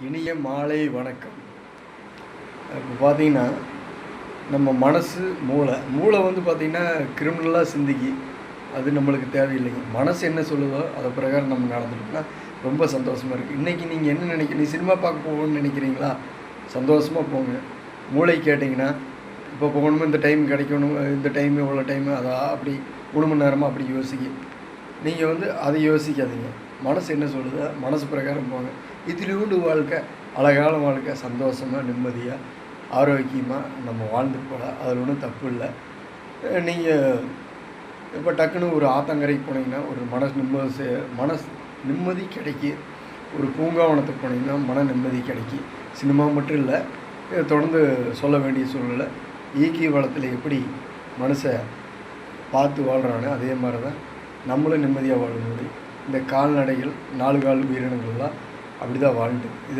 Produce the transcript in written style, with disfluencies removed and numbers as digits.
இனிய மாலை வணக்கம். இப்போ பார்த்தீங்கன்னா, நம்ம மனசு, மூளை வந்து பார்த்திங்கன்னா கிரிமினலாக சிந்திக்கி, அது நம்மளுக்கு தேவையில்லைங்க. மனசு என்ன சொல்லுதோ அதை பிரகாரம் நம்ம நடந்துட்டோம்னா ரொம்ப சந்தோஷமாக இருக்குது. இன்றைக்கி நீங்கள் என்ன நினைக்கிறீங்க? சினிமா பார்க்க போகணும்னு நினைக்கிறீங்களா? சந்தோஷமாக போங்க. மூளை கேட்டிங்கன்னா, இப்போ போகணுமோ, இந்த டைம் கிடைக்கணும், இந்த டைமு இவ்வளோ டைமு, அதை அப்படி 3 மணி நேரமாக அப்படி யோசிக்க. நீங்கள் வந்து அதை யோசிக்காதீங்க. மனசு என்ன சொல்லுதோ மனசு பிரகாரம் போங்க. இதிலூண்டு வாழ்க்கை, அழகான வாழ்க்கை, சந்தோஷமாக, நிம்மதியாக, ஆரோக்கியமாக நம்ம வாழ்ந்துட்டு போகலாம். அதில் ஒன்றும் தப்பு இல்லை. நீங்கள் இப்போ டக்குன்னு ஒரு ஆத்தங்கரைக்கு போனீங்கன்னா ஒரு மனசு நிம்மதி கிடைக்கி. ஒரு பூங்காவனத்துக்கு போனீங்கன்னா மன நிம்மதி கிடைக்கி. சினிமா மட்டும் இல்லை, தொடர்ந்து சொல்ல வேண்டிய சூழ்நிலை. இயற்கை வளத்தில் எப்படி மனுஷன் பார்த்து வாழ்கிறானோ அதே மாதிரி தான் நம்மளும் நிம்மதியாக வாழ முடியும். இந்த கால்நடைகள், 4 கால் உயிரினங்கள்லாம் அப்படி தான் வாழ்ந்துட்டு இது